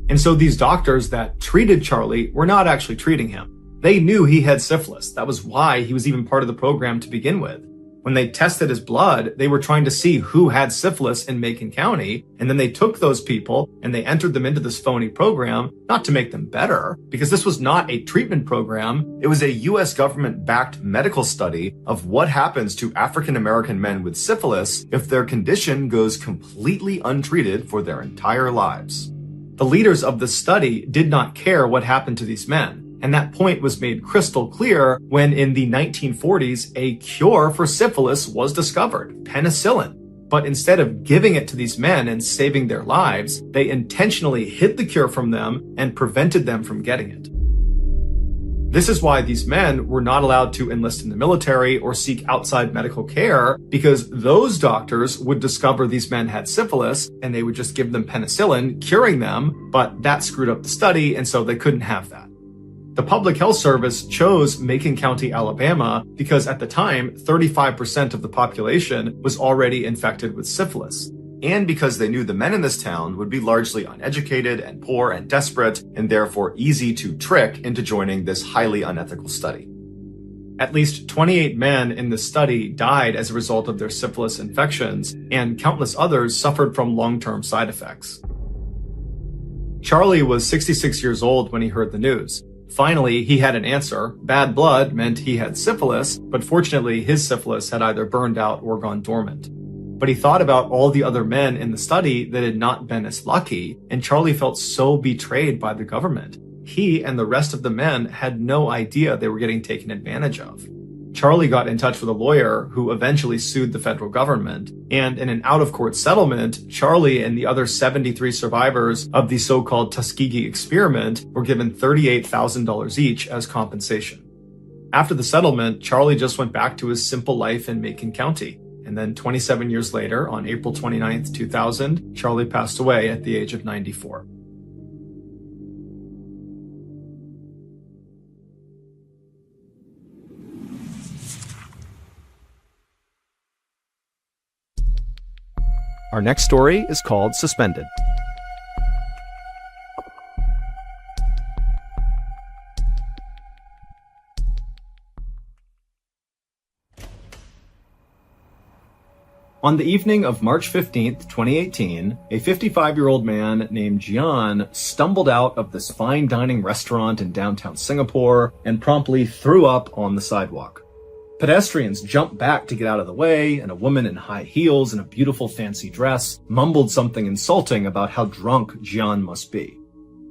And so these doctors that treated Charlie were not actually treating him. They knew he had syphilis. That was why he was even part of the program to begin with. When they tested his blood, they were trying to see who had syphilis in Macon County, and then they took those people and they entered them into this phony program, not to make them better, because this was not a treatment program. It was a US government-backed medical study of what happens to African American men with syphilis if their condition goes completely untreated for their entire lives. The leaders of the study did not care what happened to these men. And that point was made crystal clear when in the 1940s, a cure for syphilis was discovered, penicillin. But instead of giving it to these men and saving their lives, they intentionally hid the cure from them and prevented them from getting it. This is why these men were not allowed to enlist in the military or seek outside medical care, because those doctors would discover these men had syphilis and they would just give them penicillin, curing them, but that screwed up the study, and so they couldn't have that. The Public Health Service chose Macon County, Alabama, because at the time, 35% of the population was already infected with syphilis. And because they knew the men in this town would be largely uneducated and poor and desperate, and therefore easy to trick into joining this highly unethical study. At least 28 men in the study died as a result of their syphilis infections, and countless others suffered from long-term side effects. Charlie was 66 years old when he heard the news. Finally, he had an answer. Bad blood meant he had syphilis, but fortunately his syphilis had either burned out or gone dormant. But he thought about all the other men in the study that had not been as lucky, and Charlie felt so betrayed by the government. He and the rest of the men had no idea they were getting taken advantage of. Charlie got in touch with a lawyer who eventually sued the federal government, and in an out-of-court settlement, Charlie and the other 73 survivors of the so-called Tuskegee experiment were given $38,000 each as compensation. After the settlement, Charlie just went back to his simple life in Macon County, and then 27 years later, on April 29, 2000, Charlie passed away at the age of 94. Our next story is called Suspended. On the evening of March 15th, 2018, a 55-year-old man named Jian stumbled out of this fine dining restaurant in downtown Singapore and promptly threw up on the sidewalk. Pedestrians jumped back to get out of the way, and a woman in high heels and a beautiful fancy dress mumbled something insulting about how drunk Jian must be.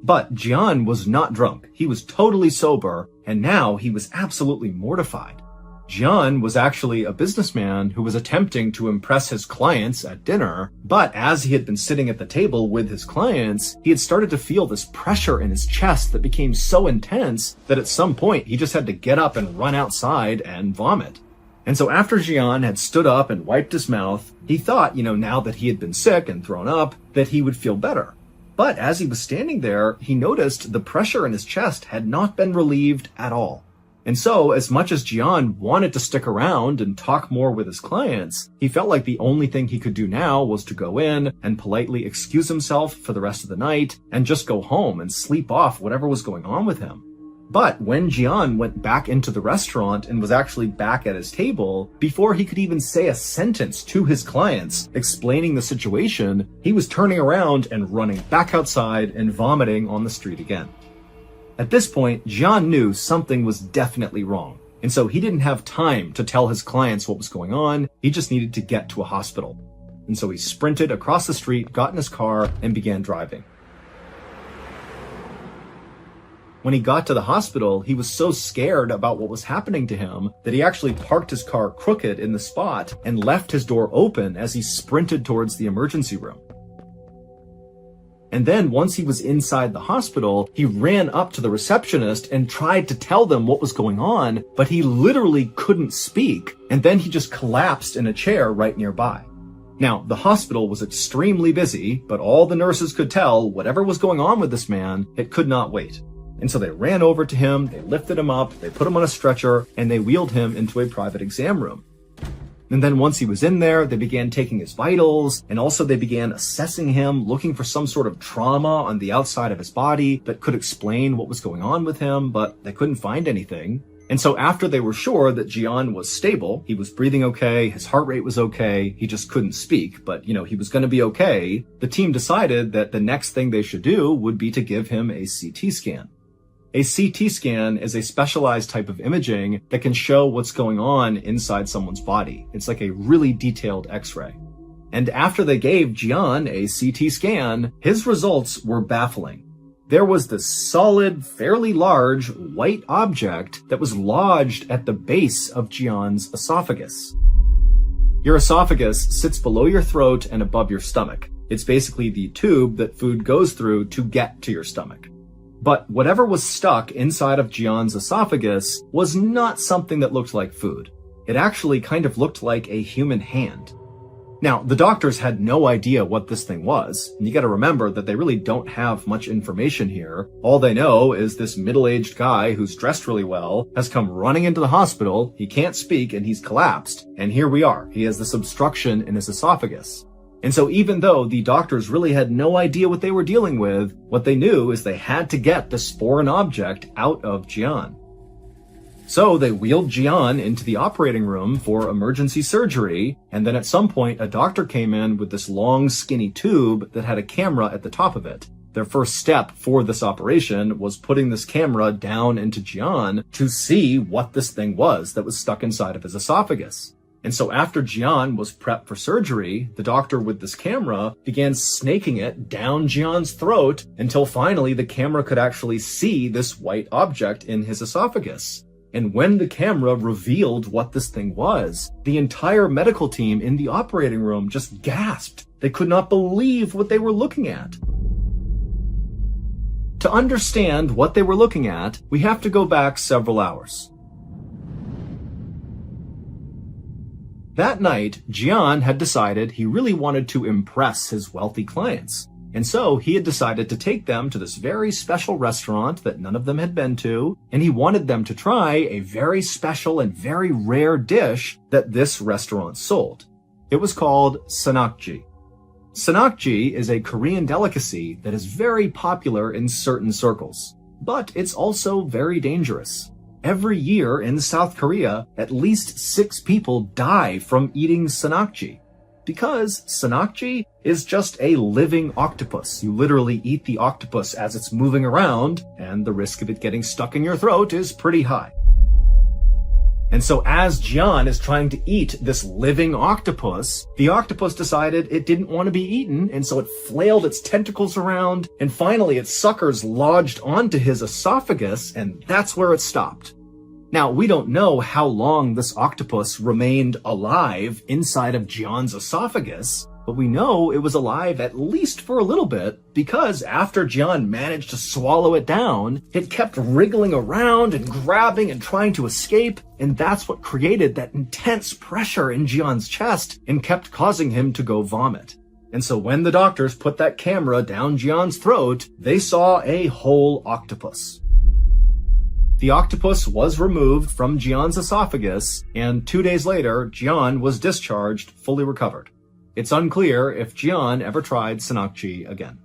But Jian was not drunk. He was totally sober, and now he was absolutely mortified. Jian was actually a businessman who was attempting to impress his clients at dinner, but as he had been sitting at the table with his clients, he had started to feel this pressure in his chest that became so intense that at some point he just had to get up and run outside and vomit. And so after Jian had stood up and wiped his mouth, he thought, now that he had been sick and thrown up, that he would feel better. But as he was standing there, he noticed the pressure in his chest had not been relieved at all. And so, as much as Jian wanted to stick around and talk more with his clients, he felt like the only thing he could do now was to go in and politely excuse himself for the rest of the night and just go home and sleep off whatever was going on with him. But when Jian went back into the restaurant and was actually back at his table, before he could even say a sentence to his clients explaining the situation, he was turning around and running back outside and vomiting on the street again. At this point, Jian knew something was definitely wrong, and so he didn't have time to tell his clients what was going on. He just needed to get to a hospital. And so he sprinted across the street, got in his car, and began driving. When he got to the hospital, he was so scared about what was happening to him that he actually parked his car crooked in the spot and left his door open as he sprinted towards the emergency room. And then once he was inside the hospital, he ran up to the receptionist and tried to tell them what was going on, but he literally couldn't speak, and then he just collapsed in a chair right nearby. Now, the hospital was extremely busy, but all the nurses could tell whatever was going on with this man, it could not wait. And so they ran over to him, they lifted him up, they put him on a stretcher, and they wheeled him into a private exam room. And then once he was in there, they began taking his vitals, and also they began assessing him, looking for some sort of trauma on the outside of his body that could explain what was going on with him, but they couldn't find anything. And so after they were sure that Gian was stable, he was breathing okay, his heart rate was okay, he just couldn't speak, but he was going to be okay, the team decided that the next thing they should do would be to give him a CT scan. A CT scan is a specialized type of imaging that can show what's going on inside someone's body. It's like a really detailed X-ray. And after they gave Gian a CT scan, his results were baffling. There was this solid, fairly large, white object that was lodged at the base of Gian's esophagus. Your esophagus sits below your throat and above your stomach. It's basically the tube that food goes through to get to your stomach. But whatever was stuck inside of Gian's esophagus was not something that looked like food. It actually kind of looked like a human hand. Now, the doctors had no idea what this thing was, and you gotta remember that they really don't have much information here. All they know is this middle-aged guy who's dressed really well has come running into the hospital, he can't speak, and he's collapsed. And here we are, he has this obstruction in his esophagus. And so even though the doctors really had no idea what they were dealing with, what they knew is they had to get this foreign object out of Gian. So they wheeled Gian into the operating room for emergency surgery, and then at some point a doctor came in with this long skinny tube that had a camera at the top of it. Their first step for this operation was putting this camera down into Gian to see what this thing was that was stuck inside of his esophagus. And so after Gian was prepped for surgery, the doctor with this camera began snaking it down Gian's throat until finally the camera could actually see this white object in his esophagus. And when the camera revealed what this thing was, the entire medical team in the operating room just gasped. They could not believe what they were looking at. To understand what they were looking at, we have to go back several hours. That night, Gian had decided he really wanted to impress his wealthy clients. And so he had decided to take them to this very special restaurant that none of them had been to, and he wanted them to try a very special and very rare dish that this restaurant sold. It was called sanakji. Sanakji is a Korean delicacy that is very popular in certain circles, but it's also very dangerous. Every year in South Korea, at least 6 people die from eating sanakji. Because sanakji is just a living octopus. You literally eat the octopus as it's moving around, and the risk of it getting stuck in your throat is pretty high. And so as Gian is trying to eat this living octopus, the octopus decided it didn't want to be eaten, and so it flailed its tentacles around, and finally its suckers lodged onto his esophagus, and that's where it stopped. Now, we don't know how long this octopus remained alive inside of Gian's esophagus, but we know it was alive at least for a little bit, because after Gian managed to swallow it down, it kept wriggling around and grabbing and trying to escape, and that's what created that intense pressure in Gian's chest and kept causing him to go vomit. And so when the doctors put that camera down Gian's throat, they saw a whole octopus. The octopus was removed from Gian's esophagus, and 2 days later, Gian was discharged, fully recovered. It's unclear if Gian ever tried sanakji again.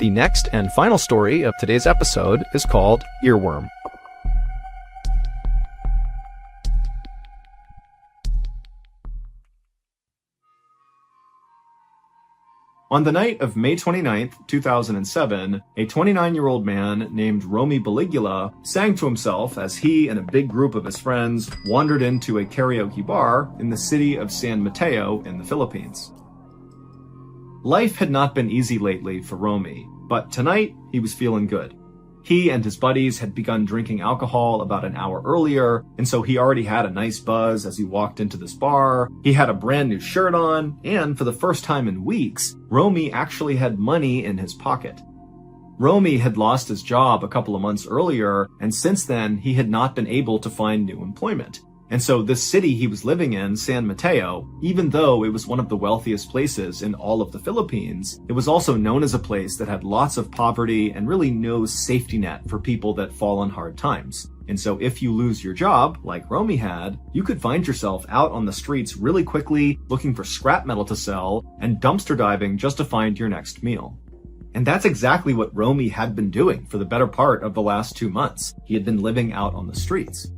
The next and final story of today's episode is called Earworm. On the night of May 29th, 2007, a 29-year-old man named Romy Baligula sang to himself as he and a big group of his friends wandered into a karaoke bar in the city of San Mateo in the Philippines. Life had not been easy lately for Romy, but tonight he was feeling good. He and his buddies had begun drinking alcohol about an hour earlier, and so he already had a nice buzz as he walked into this bar. He had a brand new shirt on, and for the first time in weeks, Romy actually had money in his pocket. Romy had lost his job a couple of months earlier, and since then, he had not been able to find new employment. And so this city he was living in, San Mateo, even though it was one of the wealthiest places in all of the Philippines, it was also known as a place that had lots of poverty and really no safety net for people that fall on hard times. And so if you lose your job, like Romy had, you could find yourself out on the streets really quickly looking for scrap metal to sell and dumpster diving just to find your next meal. And that's exactly what Romy had been doing for the better part of the last 2 months. He had been living out on the streets.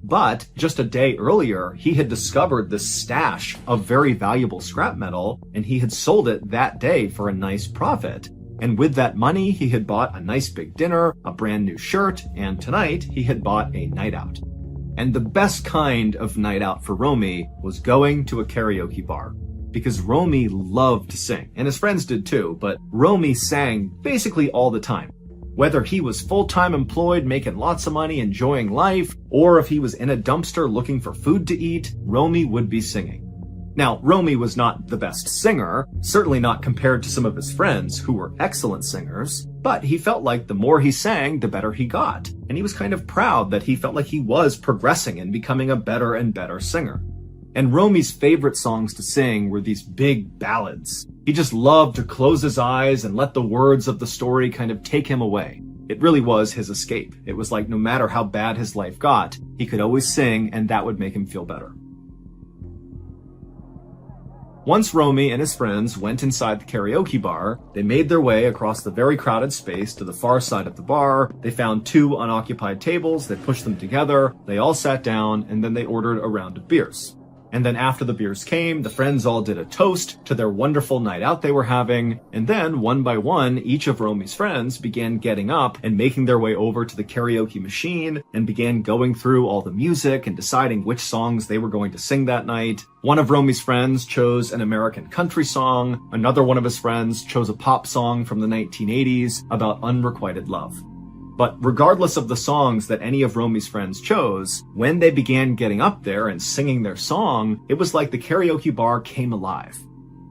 But just a day earlier, he had discovered this stash of very valuable scrap metal, and he had sold it that day for a nice profit. And with that money, he had bought a nice big dinner, a brand new shirt, and tonight he had bought a night out. And the best kind of night out for Romy was going to a karaoke bar. Because Romy loved to sing, and his friends did too, but Romy sang basically all the time. Whether he was full-time employed, making lots of money, enjoying life, or if he was in a dumpster looking for food to eat, Romy would be singing. Now, Romy was not the best singer, certainly not compared to some of his friends who were excellent singers, but he felt like the more he sang, the better he got. And he was kind of proud that he felt like he was progressing and becoming a better and better singer. And Romy's favorite songs to sing were these big ballads. He just loved to close his eyes and let the words of the story kind of take him away. It really was his escape. It was like no matter how bad his life got, he could always sing and that would make him feel better. Once Romy and his friends went inside the karaoke bar, they made their way across the very crowded space to the far side of the bar. They found 2 unoccupied tables, they pushed them together, they all sat down, and then they ordered a round of beers. And then after the beers came, the friends all did a toast to their wonderful night out they were having, and then one by one, each of Romy's friends began getting up and making their way over to the karaoke machine and began going through all the music and deciding which songs they were going to sing that night. One of Romy's friends chose an American country song, another one of his friends chose a pop song from the 1980s about unrequited love. But regardless of the songs that any of Romy's friends chose, when they began getting up there and singing their song, it was like the karaoke bar came alive.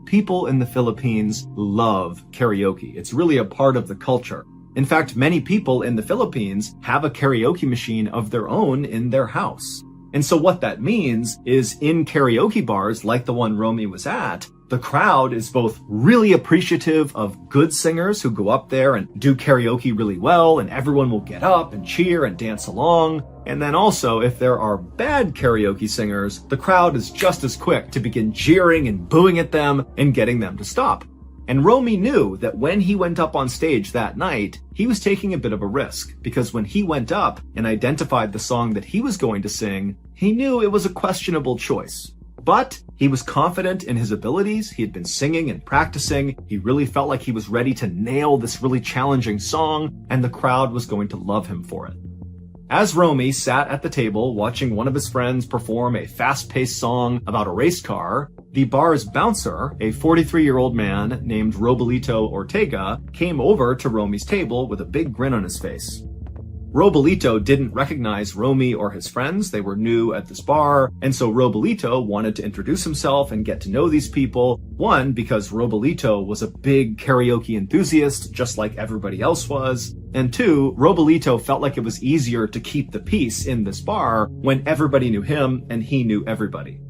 People in the Philippines love karaoke. It's really a part of the culture. In fact, many people in the Philippines have a karaoke machine of their own in their house. And so what that means is in karaoke bars like the one Romy was at, the crowd is both really appreciative of good singers who go up there and do karaoke really well, and everyone will get up and cheer and dance along. And then also, if there are bad karaoke singers, the crowd is just as quick to begin jeering and booing at them and getting them to stop. And Romy knew that when he went up on stage that night, he was taking a bit of a risk, because when he went up and identified the song that he was going to sing, he knew it was a questionable choice. But he was confident in his abilities. He had been singing and practicing. He really felt like he was ready to nail this really challenging song, and the crowd was going to love him for it. As Romy sat at the table watching one of his friends perform a fast-paced song about a race car, the bar's bouncer, a 43-year-old man named Robalito Ortega, came over to Romy's table with a big grin on his face. Robalito didn't recognize Romy or his friends. They were new at this bar, and so Robalito wanted to introduce himself and get to know these people. One, because Robalito was a big karaoke enthusiast, just like everybody else was. And two, Robalito felt like it was easier to keep the peace in this bar when everybody knew him and he knew everybody.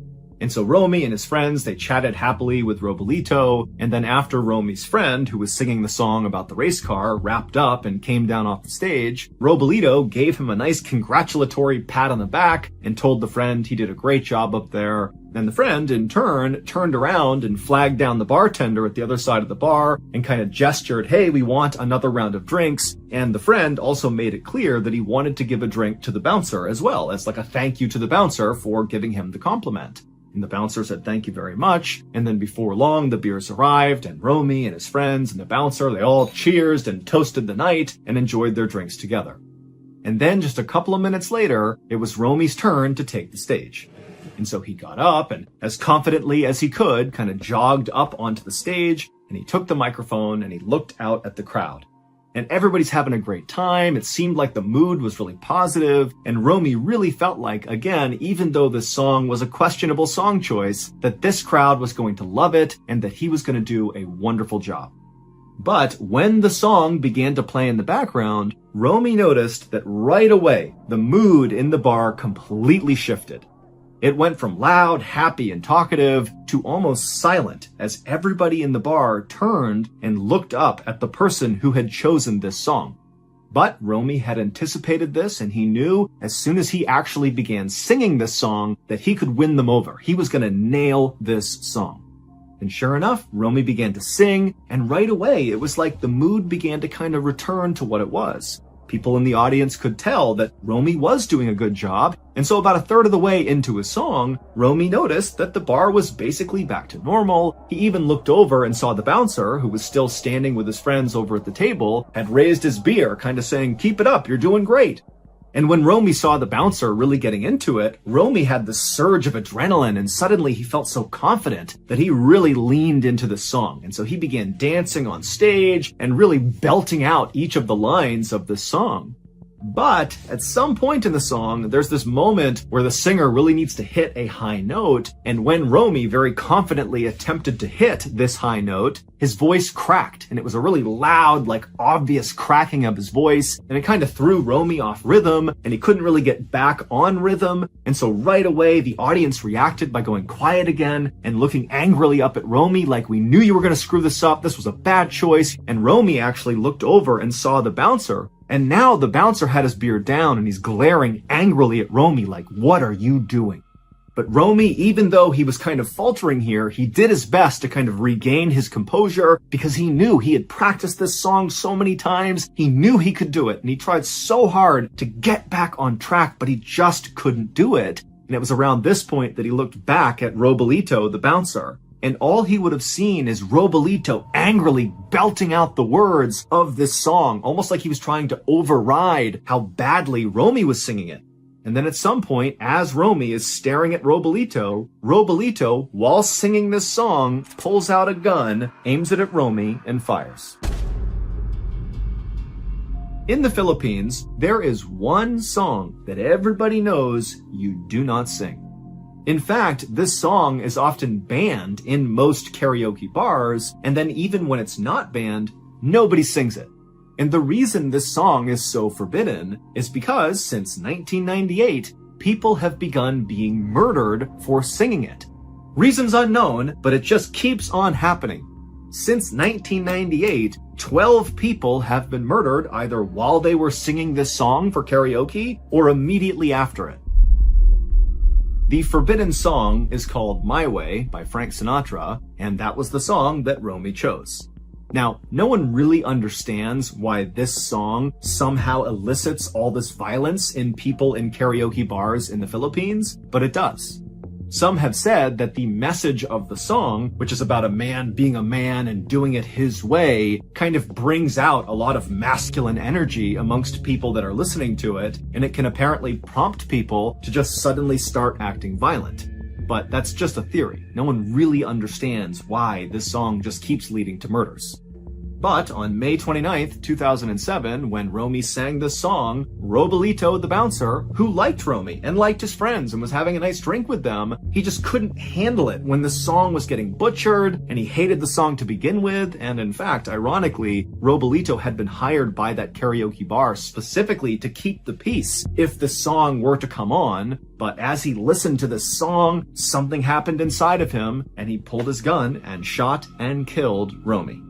And so Romy and his friends, they chatted happily with Robalito, and then after Romy's friend, who was singing the song about the race car, wrapped up and came down off the stage, Robalito gave him a nice congratulatory pat on the back and told the friend he did a great job up there. And the friend, in turn, turned around and flagged down the bartender at the other side of the bar and kind of gestured, "Hey, we want another round of drinks." And the friend also made it clear that he wanted to give a drink to the bouncer as well, as like a thank you to the bouncer for giving him the compliment. And the bouncer said, "Thank you very much." And then before long, the beers arrived, and Romy and his friends and the bouncer, they all cheersed and toasted the night and enjoyed their drinks together. And then just a couple of minutes later, it was Romy's turn to take the stage. And so he got up and, as confidently as he could, kind of jogged up onto the stage, and he took the microphone and he looked out at the crowd. And everybody's having a great time. It seemed like the mood was really positive, and Romy really felt like, again, even though this song was a questionable song choice, that this crowd was going to love it and that he was going to do a wonderful job. But when the song began to play in the background, Romy noticed that right away, the mood in the bar completely shifted. It went from loud, happy, and talkative to almost silent as everybody in the bar turned and looked up at the person who had chosen this song. But Romy had anticipated this, and he knew as soon as he actually began singing this song that he could win them over. He was going to nail this song. And sure enough, Romy began to sing, and right away it was like the mood began to kind of return to what it was. People in the audience could tell that Romy was doing a good job, and so about a third of the way into his song, Romy noticed that the bar was basically back to normal. He even looked over and saw the bouncer, who was still standing with his friends over at the table, had raised his beer, kind of saying, "Keep it up, you're doing great." And when Romy saw the bouncer really getting into it, Romy had this surge of adrenaline, and suddenly he felt so confident that he really leaned into the song. And so he began dancing on stage and really belting out each of the lines of the song. But at some point in the song, there's this moment where the singer really needs to hit a high note, and when Romy very confidently attempted to hit this high note, his voice cracked, and it was a really loud, like obvious cracking of his voice, and it kind of threw Romy off rhythm, and he couldn't really get back on rhythm, and so right away the audience reacted by going quiet again and looking angrily up at Romy like, "We knew you were going to screw this up, this was a bad choice." And Romy actually looked over and saw the bouncer, and now the bouncer had his beard down and he's glaring angrily at Romy like, "What are you doing?" But Romy, even though he was kind of faltering here, he did his best to kind of regain his composure because he knew he had practiced this song so many times. He knew he could do it, and he tried so hard to get back on track, but he just couldn't do it. And it was around this point that he looked back at Robolito, the bouncer. And all he would have seen is Robolito angrily belting out the words of this song, almost like he was trying to override how badly Romy was singing it. And then at some point, as Romy is staring at Robolito, Robolito, while singing this song, pulls out a gun, aims it at Romy, and fires. In the Philippines, there is one song that everybody knows you do not sing. In fact, this song is often banned in most karaoke bars, and then even when it's not banned, nobody sings it. And the reason this song is so forbidden is because since 1998, people have begun being murdered for singing it. Reasons unknown, but it just keeps on happening. Since 1998, 12 people have been murdered either while they were singing this song for karaoke or immediately after it. The forbidden song is called My Way by Frank Sinatra, and that was the song that Romy chose. Now, no one really understands why this song somehow elicits all this violence in people in karaoke bars in the Philippines, but it does. Some have said that the message of the song, which is about a man being a man and doing it his way, kind of brings out a lot of masculine energy amongst people that are listening to it, and it can apparently prompt people to just suddenly start acting violent. But that's just a theory. No one really understands why this song just keeps leading to murders. But on May 29th, 2007, when Romy sang this song, Robolito the bouncer, who liked Romy and liked his friends and was having a nice drink with them, he just couldn't handle it when the song was getting butchered, and he hated the song to begin with. And in fact, ironically, Robolito had been hired by that karaoke bar specifically to keep the peace if the song were to come on. But as he listened to this song, something happened inside of him, and he pulled his gun and shot and killed Romy.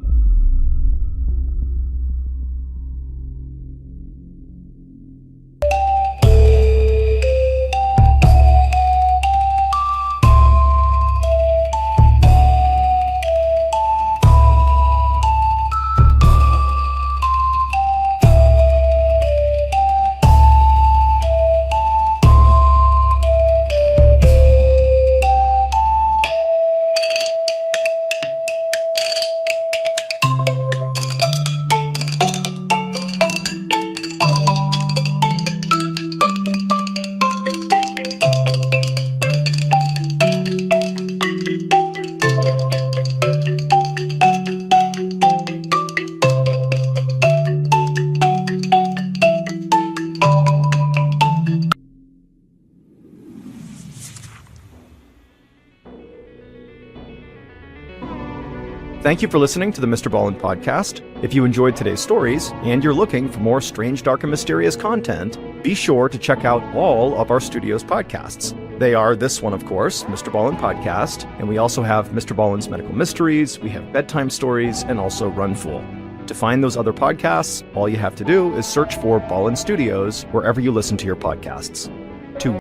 Thank you for listening to the Mrballen podcast. If you enjoyed today's stories and you're looking for more strange, dark, and mysterious content, be sure to check out all of our studio's podcasts. They are this one, of course, Mrballen Podcast, and we also have Mrballen's Medical Mysteries, we have Bedtime Stories, and also Run Fool. To find those other podcasts, all you have to do is search for Ballen Studios wherever you listen to your podcasts.